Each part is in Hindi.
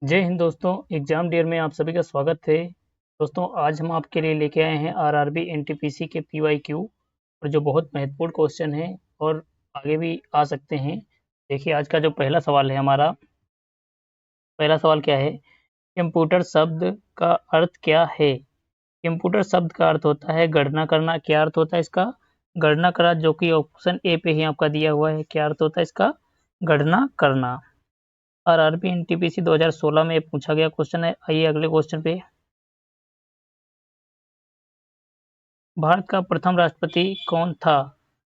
जय हिंद दोस्तों। एग्जाम डियर में आप सभी का स्वागत है। दोस्तों आज हम आपके लिए लेके आए हैं आरआरबी एनटीपीसी के पीवाईक्यू और जो बहुत महत्वपूर्ण क्वेश्चन है और आगे भी आ सकते हैं। देखिए आज का जो पहला सवाल है हमारा, पहला सवाल क्या है? कंप्यूटर शब्द का अर्थ क्या है? कंप्यूटर शब्द का अर्थ होता है गणना करना। क्या अर्थ होता है इसका? गणना करा, जो कि ऑप्शन ए पे ही आपका दिया हुआ है। क्या अर्थ होता है इसका? गणना करना। आरआरबी एनटीपीसी 2016 में पूछा गया क्वेश्चन है। आइए अगले क्वेश्चन पे। भारत का प्रथम राष्ट्रपति कौन था?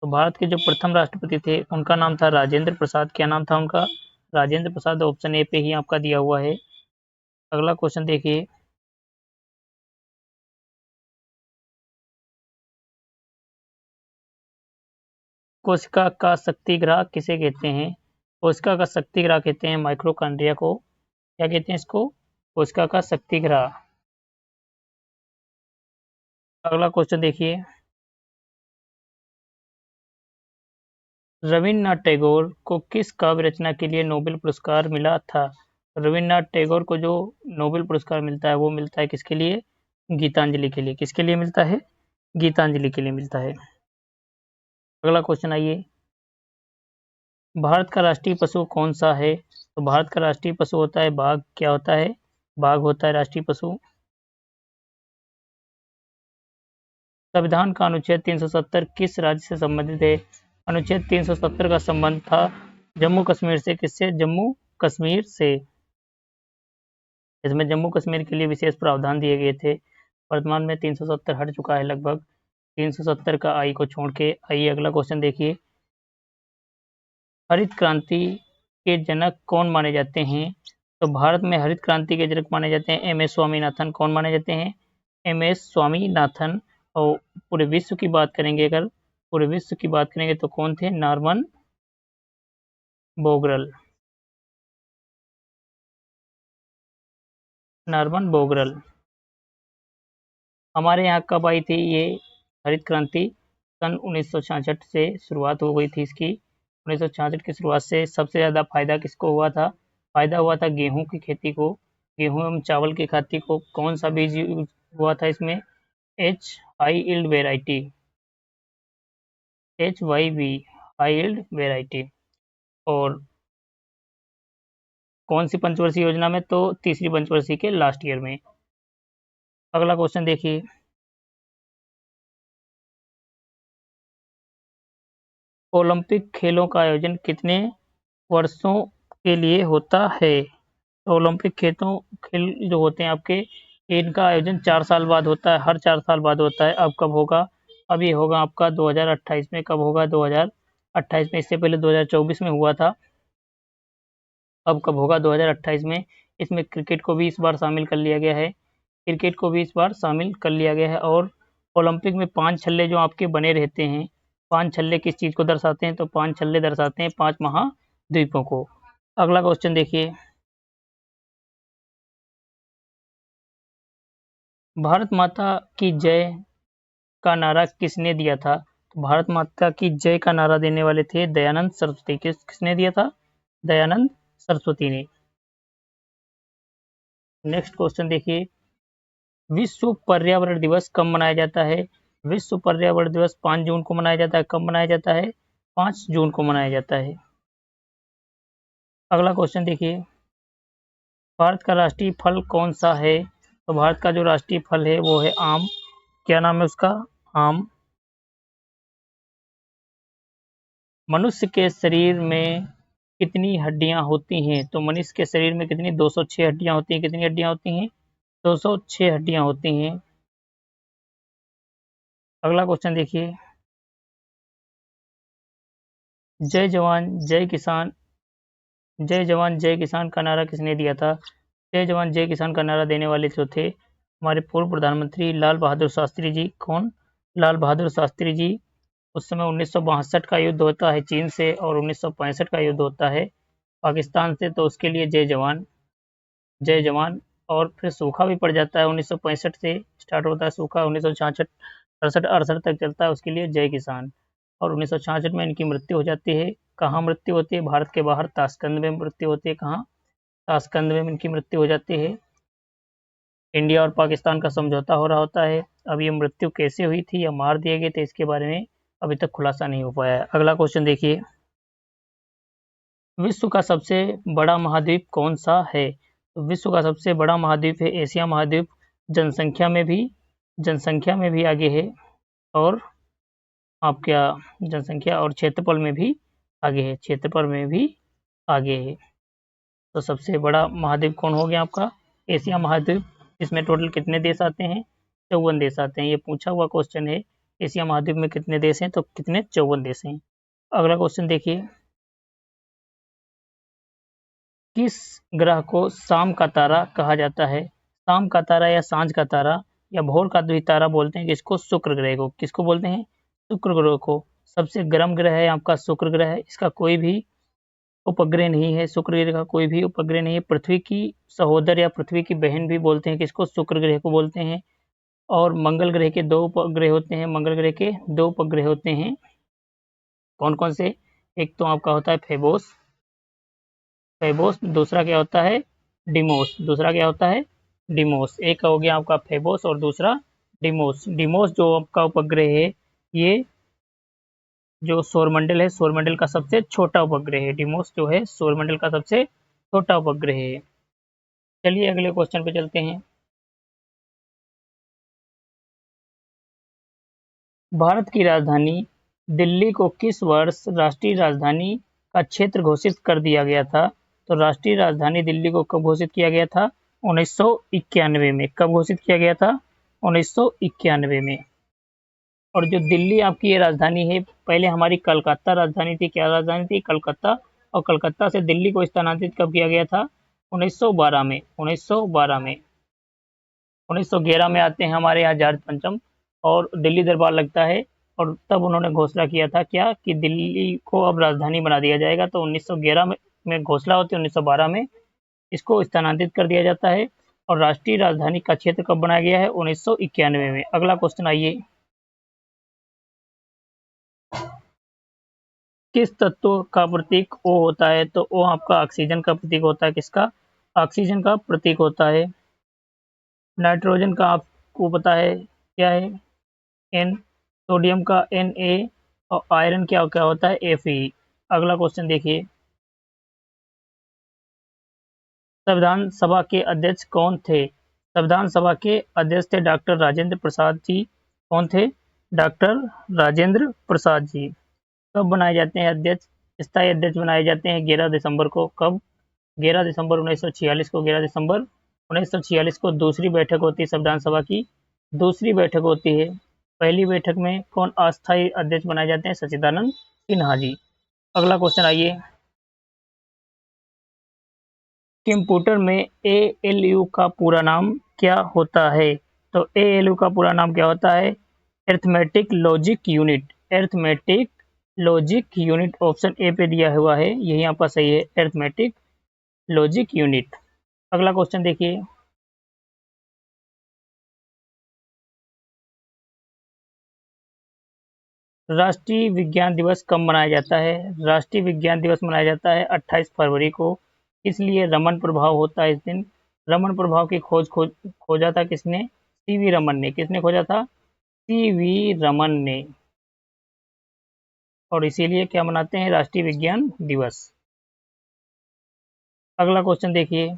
तो भारत के जो प्रथम राष्ट्रपति थे उनका नाम था राजेंद्र प्रसाद। क्या नाम था उनका? राजेंद्र प्रसाद। ऑप्शन ए पे ही आपका दिया हुआ है। अगला क्वेश्चन देखिए। कोशिका का शक्तिग्रह किसे कहते हैं? कोशिका का शक्तिग्रह कहते हैं माइक्रोकांड्रिया को। क्या कहते हैं इसको? कोशिका का शक्तिग्रह। अगला क्वेश्चन देखिए। रवीन्द्रनाथ टैगोर को किस काव्य रचना के लिए नोबेल पुरस्कार मिला था? रवीन्द्रनाथ टैगोर को जो नोबेल पुरस्कार मिलता है वो मिलता है किसके लिए? गीतांजलि के लिए। किसके लिए मिलता है? गीतांजलि के लिए मिलता है। अगला क्वेश्चन आइए। भारत का राष्ट्रीय पशु कौन सा है? तो भारत का राष्ट्रीय पशु होता है बाघ। क्या होता है? बाघ होता है राष्ट्रीय पशु। संविधान का अनुच्छेद 370 किस राज्य से संबंधित है? अनुच्छेद 370 का संबंध था जम्मू कश्मीर से। किससे? जम्मू कश्मीर से। इसमें जम्मू कश्मीर के लिए विशेष प्रावधान दिए गए थे। वर्तमान में 370 हट चुका है लगभग। 370 का आई को छोड़ के। आइए अगला क्वेश्चन देखिए। हरित क्रांति के जनक कौन माने जाते हैं? तो भारत में हरित क्रांति के जनक माने जाते हैं एम एस स्वामीनाथन। कौन माने जाते हैं? M S Swaminathan. और पूरे विश्व की बात करेंगे, अगर पूरे विश्व की बात करेंगे तो कौन थे? नॉर्मन बोगरल। नॉर्मन बोगरल। हमारे यहाँ कब आई थी ये हरित क्रांति? सन 1966 से शुरुआत हो गई थी इसकी। 1966 की शुरुआत से सबसे ज़्यादा फायदा किसको हुआ था? फायदा हुआ था गेहूं की खेती को, गेहूं एवं चावल की खेती को। कौन सा बीज यूज हुआ था इसमें? H high yield variety. HYV high yield variety. और कौन सी पंचवर्षीय योजना में? तो तीसरी पंचवर्षीय के लास्ट ईयर में। अगला क्वेश्चन देखिए। ओलंपिक खेलों का आयोजन कितने वर्षों के लिए होता है? ओलंपिक खेल जो होते हैं आपके, इनका आयोजन 4 साल बाद होता है। हर 4 साल बाद होता है। अब कब होगा? अब ये होगा आपका 2028 में। कब होगा? 2028 में। इससे पहले 2024 में हुआ था। अब कब होगा? 2028 में। इसमें क्रिकेट को भी इस बार शामिल कर लिया गया है। क्रिकेट को भी इस बार शामिल कर लिया गया है। और ओलंपिक में 5 छल्ले जो आपके बने रहते हैं, 5 छल्ले किस चीज़ को दर्शाते हैं? तो 5 छल्ले दर्शाते हैं 5 महाद्वीपों को। अगला क्वेश्चन देखिए। भारत माता की जय का नारा किसने दिया था? तो भारत माता की जय का नारा देने वाले थे दयानंद सरस्वती। किसने दिया था? दयानंद सरस्वती ने। नेक्स्ट क्वेश्चन देखिए। विश्व पर्यावरण दिवस कब मनाया जाता है? विश्व पर्यावरण दिवस 5 जून को मनाया जाता है। कब मनाया जाता है? 5 जून को मनाया जाता है। अगला क्वेश्चन देखिए। भारत का राष्ट्रीय फल कौन सा है? तो भारत का जो राष्ट्रीय फल है वो है आम। क्या नाम है उसका? आम। मनुष्य के शरीर में कितनी हड्डियां होती हैं? तो मनुष्य के शरीर में कितनी? 206 हड्डियां होती हैं। कितनी हड्डियां होती हैं? 206 हड्डियां होती हैं। अगला क्वेश्चन देखिए। जय जवान जय किसान, जय जवान जय किसान का नारा किसने दिया था? जय जवान जय किसान का नारा देने वाले जो थे हमारे पूर्व प्रधानमंत्री लाल बहादुर शास्त्री जी। कौन? लाल बहादुर शास्त्री जी। उस समय 1962 का युद्ध होता है चीन से और 1965 का युद्ध होता है पाकिस्तान से। तो उसके लिए जय जवान जय जवान। और फिर सूखा भी पड़ जाता है। 1965 से स्टार्ट होता है सूखा, 1966 67 68 तक चलता है। उसके लिए जय किसान। और 1966 में इनकी मृत्यु हो जाती है। कहाँ मृत्यु होती है? भारत के बाहर ताशकंद में मृत्यु होती है। कहाँ? ताशकंद में इनकी मृत्यु हो जाती है। इंडिया और पाकिस्तान का समझौता हो रहा होता है। अब ये मृत्यु कैसे हुई थी या मार दिए गए थे, इसके बारे में अभी तक खुलासा नहीं हो पाया है। अगला क्वेश्चन देखिए, विश्व का सबसे बड़ा महाद्वीप कौन सा है? तो विश्व का सबसे बड़ा महाद्वीप है एशिया महाद्वीप। जनसंख्या में भी आगे है, और आप क्या, जनसंख्या और क्षेत्रफल में भी आगे है, क्षेत्रफल में भी आगे है। तो सबसे बड़ा महाद्वीप कौन हो गया आपका? एशिया महाद्वीप। इसमें टोटल कितने देश आते हैं? 54 देश आते हैं। ये पूछा हुआ क्वेश्चन है, एशिया महाद्वीप में कितने देश हैं? तो कितने? 54 देश हैं। अगला क्वेश्चन देखिए, किस ग्रह को शाम का तारा कहा जाता है? शाम का तारा या सांझ का तारा या भोर का द्वितारा बोलते हैं किसको? शुक्र ग्रह को। किसको बोलते हैं? शुक्र ग्रह को। सबसे गर्म ग्रह है आपका शुक्र ग्रह। इसका कोई भी उपग्रह नहीं है, शुक्र ग्रह का कोई भी उपग्रह नहीं है। पृथ्वी की सहोदर या पृथ्वी की बहन भी बोलते हैं किसको? शुक्र ग्रह को बोलते हैं। और मंगल ग्रह के 2 उपग्रह होते हैं, मंगल ग्रह के 2 उपग्रह होते हैं। कौन कौन से? एक तो आपका होता है फेबोस, दूसरा क्या होता है? डिमोस। दूसरा क्या होता है? डिमोस। एक हो गया आपका फेबोस और दूसरा डिमोस। डिमोस जो आपका उपग्रह है, ये जो सौरमंडल है, सौरमंडल का सबसे छोटा उपग्रह है। डिमोस जो है सौरमंडल का सबसे छोटा उपग्रह है। चलिए अगले क्वेश्चन पे चलते हैं। भारत की राजधानी दिल्ली को किस वर्ष राष्ट्रीय राजधानी का क्षेत्र घोषित कर दिया गया था? तो राष्ट्रीय राजधानी दिल्ली को कब घोषित किया गया था? 1991 में। कब घोषित किया गया था? 1991 में। और जो दिल्ली आपकी ये राजधानी है, पहले हमारी कलकत्ता राजधानी थी। क्या राजधानी थी? कलकत्ता। और कलकत्ता से दिल्ली को स्थानांतरित कब किया गया था? 1912 में। 1912 में। 1911 में आते हैं हमारे यहाँ जॉर्ज पंचम, और दिल्ली दरबार लगता है, और तब उन्होंने घोषणा किया था क्या, कि दिल्ली को अब राजधानी बना दिया जाएगा। तो 1911 में घोषणा होती है, 1912 में इसको स्थानांतरित कर दिया जाता है। और राष्ट्रीय राजधानी का क्षेत्र कब बनाया गया है? 1991 में। अगला क्वेश्चन आइए, किस तत्व का प्रतीक O होता है? तो O आपका ऑक्सीजन का प्रतीक होता है। किसका? ऑक्सीजन का प्रतीक होता है। नाइट्रोजन का आपको पता है क्या है? N। सोडियम का Na। और आयरन क्या क्या होता है? Fe। अगला क्वेश्चन देखिए, संविधान सभा के अध्यक्ष कौन थे? संविधान सभा के अध्यक्ष थे डॉक्टर राजेंद्र प्रसाद जी। कौन थे? डॉक्टर राजेंद्र प्रसाद जी। कब बनाए जाते हैं अध्यक्ष? स्थायी अध्यक्ष बनाए जाते हैं 11 दिसंबर को। कब? 11 दिसंबर 1946 को। 11 दिसंबर 1946 को दूसरी बैठक होती है संविधान सभा की। दूसरी बैठक होती है। पहली बैठक में कौन अस्थायी अध्यक्ष बनाए जाते हैं? सच्चिदानंद सिन्हा जी। अगला क्वेश्चन आइए, कंप्यूटर में ALU का पूरा नाम क्या होता है? तो ALU का पूरा नाम क्या होता है? Arithmetic logic unit. Arithmetic logic unit option A पे दिया हुआ है, यही आपका सही है, अरिथमेटिक लॉजिक यूनिट। अगला क्वेश्चन देखिए, राष्ट्रीय विज्ञान दिवस कब मनाया जाता है? राष्ट्रीय विज्ञान दिवस मनाया जाता है 28 फरवरी को। इसलिए रमन प्रभाव होता है इस दिन। रमन प्रभाव की खोजा था किसने? CV रमन ने। किसने खोजा था? CV रमन ने। और इसीलिए क्या मनाते हैं? राष्ट्रीय विज्ञान दिवस। अगला क्वेश्चन देखिए,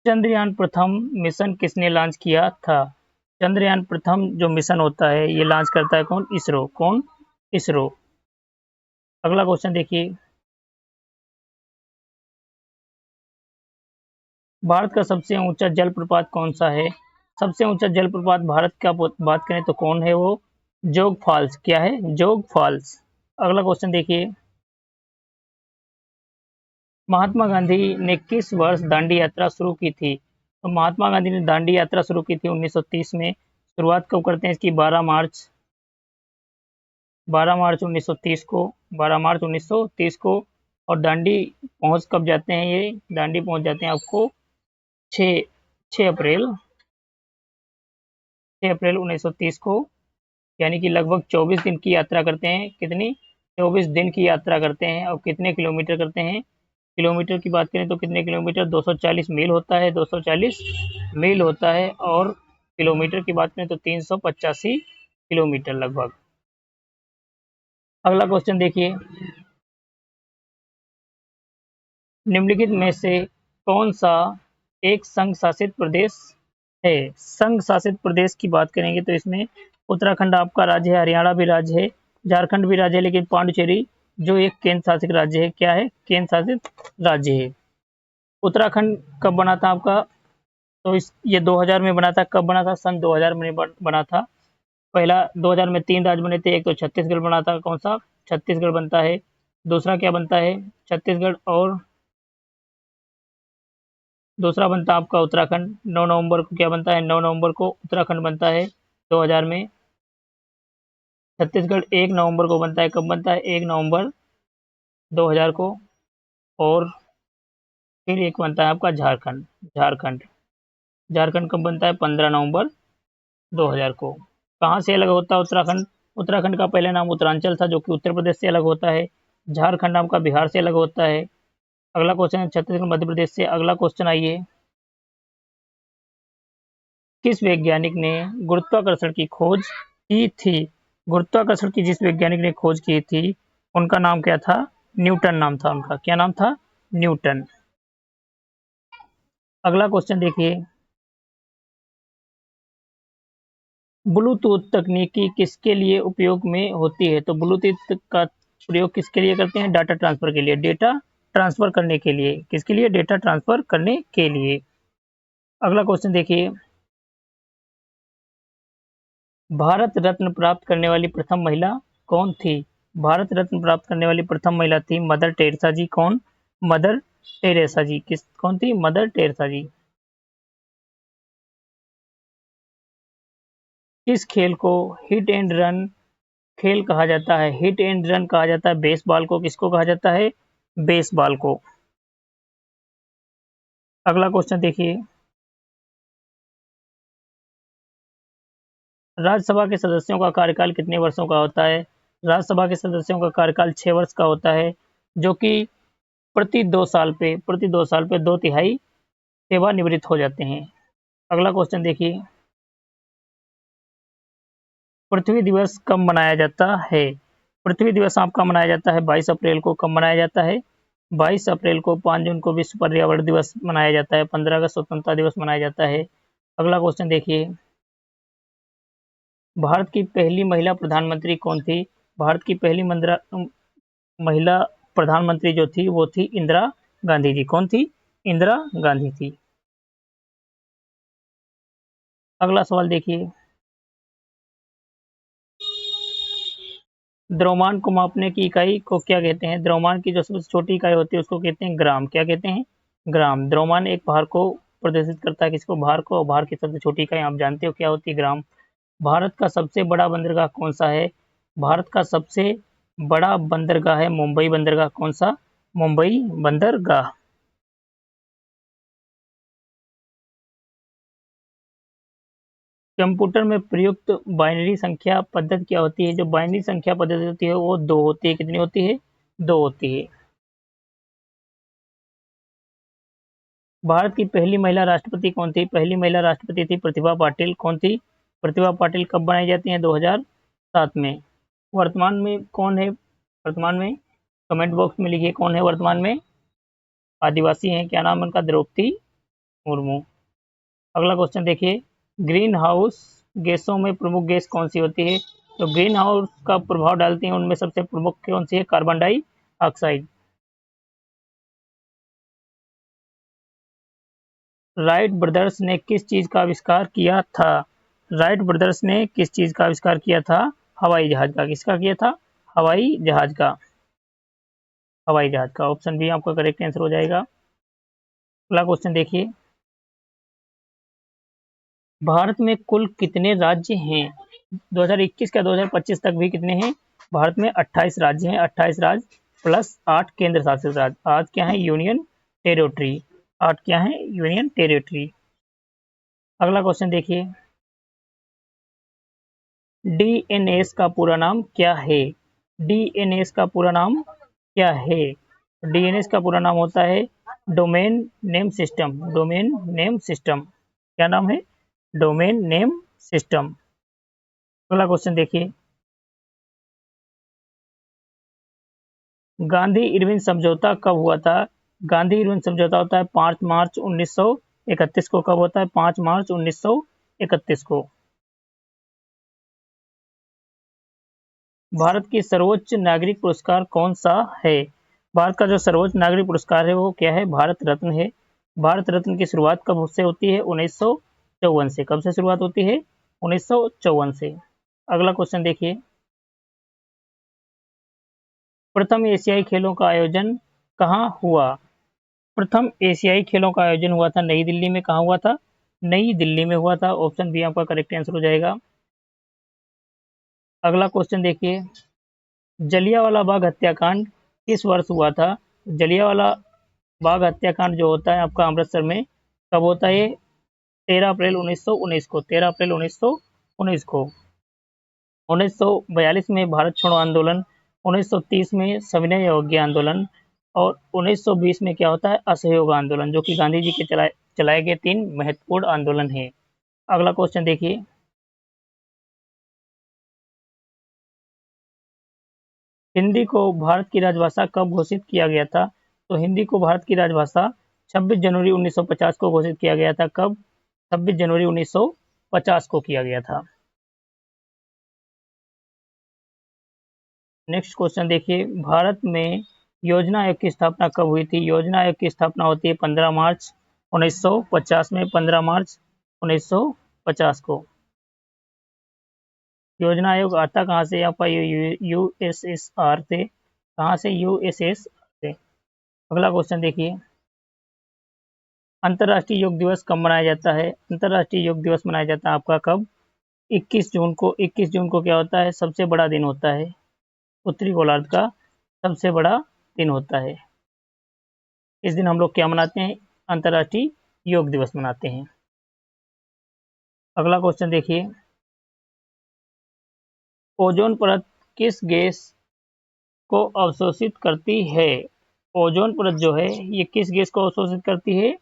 चंद्रयान प्रथम मिशन किसने लॉन्च किया था? चंद्रयान प्रथम जो मिशन होता है, ये लॉन्च करता है कौन? इसरो। कौन? इसरो। अगला क्वेश्चन देखिए, भारत का सबसे ऊंचा जलप्रपात कौन सा है? सबसे ऊंचा जलप्रपात भारत का बात करें तो कौन है वो? जोग फॉल्स। क्या है? जोग फॉल्स। अगला क्वेश्चन देखिए, महात्मा गांधी ने किस वर्ष दांडी यात्रा शुरू की थी? तो महात्मा गांधी ने दांडी यात्रा शुरू की थी 1930 में। शुरुआत कब करते हैं इसकी? 12 मार्च 1930 को। 12 मार्च 1930 को। और दांडी पहुंच कब जाते हैं ये? दांडी पहुंच जाते हैं आपको 6 6 अप्रैल 6 अप्रैल 1930 को। यानी कि लगभग 24 दिन की यात्रा करते हैं। कितनी? 24 दिन की यात्रा करते हैं और कितने किलोमीटर करते हैं? किलोमीटर की बात करें तो कितने किलोमीटर? 240 मील होता है, 240 मील होता है। और किलोमीटर की बात करें तो 385 किलोमीटर लगभग। अगला क्वेश्चन देखिए, निम्नलिखित में से कौन सा एक संघ शासित प्रदेश है? संघ शासित प्रदेश की बात करेंगे तो इसमें उत्तराखंड आपका राज्य है, हरियाणा भी राज्य है, झारखंड भी राज्य है, लेकिन पांडुचेरी जो एक केंद्र शासित राज्य है, क्या है? केंद्र शासित राज्य है। उत्तराखंड कब बना था आपका? तो ये 2000 में बना था। कब बना था? सन 2000 में बना था। पहला 2000 में 3 राज्य बने थे। एक तो छत्तीसगढ़ बना था। कौन सा? छत्तीसगढ़ बनता है। दूसरा क्या बनता है? छत्तीसगढ़। और दूसरा बनता है आपका उत्तराखंड। 9 नवंबर को क्या बनता है? 9 नवंबर को उत्तराखंड बनता है 2000 में। छत्तीसगढ़ 1 नवंबर को बनता है। कब बनता है? 1 नवंबर 2000 को। और फिर एक बनता है आपका झारखंड। झारखंड झारखंड कब बनता है? 15 नवंबर 2000 को। कहाँ से अलग होता है उत्तराखंड? उत्तराखंड का पहले नाम उत्तरांचल था, जो कि उत्तर प्रदेश से अलग होता है। झारखंड आपका बिहार से अलग होता है। अगला क्वेश्चन है छत्तीसगढ़ मध्य प्रदेश से। अगला क्वेश्चन आइए, किस वैज्ञानिक ने गुरुत्वाकर्षण की खोज की थी? गुरुत्वाकर्षण की जिस वैज्ञानिक ने खोज की थी, उनका नाम क्या था? न्यूटन नाम था उनका। क्या नाम था? न्यूटन। अगला क्वेश्चन देखिए, ब्लूटूथ तकनीकी किसके लिए उपयोग में होती है? तो ब्लूटूथ का प्रयोग किसके लिए करते हैं? डाटा ट्रांसफर के लिए। डेटा ट्रांसफर करने के लिए। किसके लिए? डेटा ट्रांसफर करने के लिए। अगला क्वेश्चन देखिए, भारत रत्न प्राप्त करने वाली प्रथम महिला कौन थी? भारत रत्न प्राप्त करने वाली प्रथम महिला थी मदर टेरेसा जी। कौन? मदर टेरेसा जी। कौन थी? मदर टेरेसा जी। किस खेल को हिट एंड रन खेल कहा जाता है? हिट एंड रन कहा जाता है बेसबॉल को। किसको कहा जाता है? बेसबॉल को। अगला क्वेश्चन देखिए, राज्यसभा के सदस्यों का कार्यकाल कितने वर्षों का होता है? राज्यसभा के सदस्यों का कार्यकाल 6 वर्ष का होता है, जो कि प्रति 2 साल पे 2/3 सेवानिवृत्त हो जाते हैं। अगला क्वेश्चन देखिए, पृथ्वी दिवस कब मनाया जाता है? पृथ्वी दिवस आपका मनाया जाता है 22 अप्रैल को। कब मनाया जाता है? 22 अप्रैल को। 5 जून को विश्व पर्यावरण दिवस मनाया जाता है। 15 अगस्त स्वतंत्रता दिवस मनाया जाता है। अगला क्वेश्चन देखिए, भारत की पहली महिला प्रधानमंत्री कौन थी? भारत की पहली महिला प्रधानमंत्री जो थी वो थी इंदिरा गांधी जी। कौन थी? इंदिरा गांधी थी। अगला सवाल देखिए, द्रव्यमान को मापने की इकाई को क्या कहते हैं? द्रव्यमान की जो सबसे छोटी इकाई होती है उसको कहते हैं ग्राम। क्या कहते हैं? ग्राम। द्रव्यमान एक भार को प्रदर्शित करता है। किसको? भार को। और भार की सबसे छोटी इकाई आप जानते हो क्या होती है? ग्राम। भारत का सबसे बड़ा बंदरगाह कौन सा है? भारत का सबसे बड़ा बंदरगाह है मुंबई बंदरगाह। कौन सा? मुंबई बंदरगाह। कंप्यूटर में प्रयुक्त बाइनरी संख्या पद्धति क्या होती है? जो बाइनरी संख्या पद्धति होती है वो 2 होती है। कितनी होती है? 2 होती है। भारत की पहली महिला राष्ट्रपति कौन थी? पहली महिला राष्ट्रपति थी प्रतिभा पाटिल। कौन थी? प्रतिभा पाटिल। कब बनाई जाती है? 2007 में। वर्तमान में कौन है? वर्तमान में कमेंट बॉक्स में लिखिए कौन है वर्तमान में। आदिवासी हैं। क्या नाम है उनका? द्रौपदी मुर्मू। अगला क्वेश्चन देखिए, ग्रीन हाउस गैसों में प्रमुख गैस कौन सी होती है? तो ग्रीन हाउस का प्रभाव डालती है उनमें सबसे प्रमुख कौन सी है? Carbon dioxide. राइट ब्रदर्स ने किस चीज का आविष्कार किया था? राइट ब्रदर्स ने किस चीज का आविष्कार किया था? हवाई जहाज का। किसका किया था? हवाई जहाज का। हवाई जहाज का। ऑप्शन बी आपका करेक्ट आंसर हो जाएगा। अगला क्वेश्चन देखिए, भारत में कुल कितने राज्य हैं? 2021 का 2025 तक भी कितने हैं? भारत में 28 राज्य हैं। 28 राज्य प्लस 8 केंद्र शासित राज्य। आज क्या है? Union territory. 8 क्या है? Union territory. अगला क्वेश्चन देखिए, डीएनएस का पूरा नाम क्या है? डीएनएस का पूरा नाम क्या है? डीएनएस का पूरा नाम होता है domain name system. Domain name system क्या नाम है? Domain name system. अगला क्वेश्चन देखिए, गांधी इरविन समझौता कब हुआ था? गांधी इरविन समझौता होता है 5 मार्च 1931 को। कब होता है? 5 मार्च 1931 को। भारत की सर्वोच्च नागरिक पुरस्कार कौन सा है? भारत का जो सर्वोच्च नागरिक पुरस्कार है वो क्या है? भारत रत्न है। भारत रत्न की शुरुआत कब से होती है? 1954 से। कब से शुरुआत होती है? 1954 से। अगला क्वेश्चन देखिए, प्रथम एशियाई खेलों का आयोजन कहाँ हुआ? प्रथम एशियाई खेलों का आयोजन हुआ था नई दिल्ली में। कहाँ हुआ था? नई दिल्ली में हुआ था। ऑप्शन बी आपका करेक्ट आंसर हो जाएगा। अगला क्वेश्चन देखिए, जलियांवाला बाग हत्याकांड किस वर्ष हुआ था? जलियांवाला बाग हत्याकांड जो होता है आपका अमृतसर में, कब होता है? 13 अप्रैल 1919 को। 13 अप्रैल 1919 को। 1942 में भारत छोड़ो आंदोलन, 1930 में सविनय अवज्ञा आंदोलन और 1920 में क्या होता है? असहयोग आंदोलन, जो कि गांधी जी के चलाए गए 3 महत्वपूर्ण आंदोलन हैं। अगला क्वेश्चन देखिए, हिंदी को भारत की राजभाषा कब घोषित किया गया था? तो हिंदी को भारत की राजभाषा 26 जनवरी 1950 को घोषित किया गया था। कब? 26 जनवरी 1950 को किया गया था। नेक्स्ट क्वेश्चन देखिए, भारत में योजना आयोग की स्थापना कब हुई थी? योजना आयोग की स्थापना होती है 15 मार्च 1950 में। 15 मार्च 1950 को। योजना आयोग आता कहाँ से? आपका यूएसएसआर से। कहाँ से? यूएसएसआर से। अगला क्वेश्चन देखिए, अंतर्राष्ट्रीय योग दिवस कब मनाया जाता है? अंतर्राष्ट्रीय योग दिवस मनाया जाता है आपका कब? 21 जून को। 21 जून को क्या होता है? सबसे बड़ा दिन होता है। उत्तरी गोलार्ध का सबसे बड़ा दिन होता है। इस दिन हम लोग क्या मनाते हैं? अंतर्राष्ट्रीय योग दिवस मनाते हैं। अगला क्वेश्चन देखिए, ओजोन परत किस गैस को अवशोषित करती है? ओजोन परत जो है ये किस गैस को अवशोषित करती है?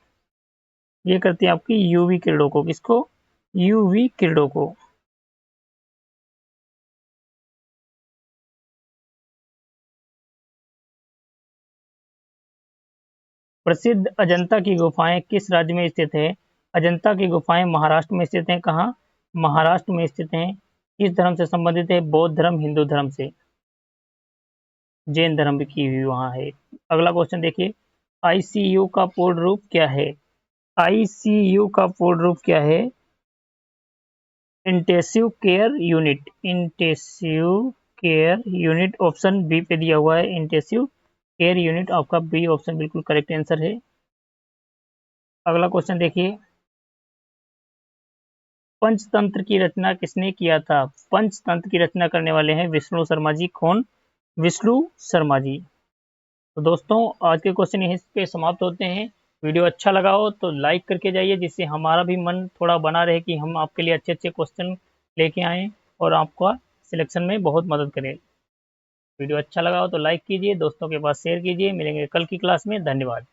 ये करती है आपकी यूवी किरणों को। किसको? यूवी किरणों को। प्रसिद्ध अजंता की गुफाएं किस राज्य में स्थित है? अजंता की गुफाएं महाराष्ट्र में स्थित हैं। कहाँ? महाराष्ट्र में स्थित हैं। किस धर्म से संबंधित है? बौद्ध धर्म, हिंदू धर्म से। जैन धर्म की भी वहाँ है। अगला क्वेश्चन देखिए, आईसीयू का पूर्ण रूप क्या है? आईसीयू का पूर्ण रूप क्या है? Intensive care unit. Intensive care unit option B पे दिया हुआ है। इंटेंसिव केयर यूनिट आपका बी ऑप्शन बिल्कुल करेक्ट आंसर है। अगला क्वेश्चन देखिए, पंचतंत्र की रचना किसने किया था? पंचतंत्र की रचना करने वाले हैं विष्णु शर्मा जी। कौन? विष्णु शर्मा जी। तो दोस्तों आज के क्वेश्चन यहीं पे समाप्त होते हैं। वीडियो अच्छा लगा हो तो लाइक करके जाइए, जिससे हमारा भी मन थोड़ा बना रहे कि हम आपके लिए अच्छे अच्छे क्वेश्चन लेके आएँ और आपका सिलेक्शन में बहुत मदद करें। वीडियो अच्छा लगा हो तो लाइक कीजिए, दोस्तों के पास शेयर कीजिए। मिलेंगे कल की क्लास में। धन्यवाद।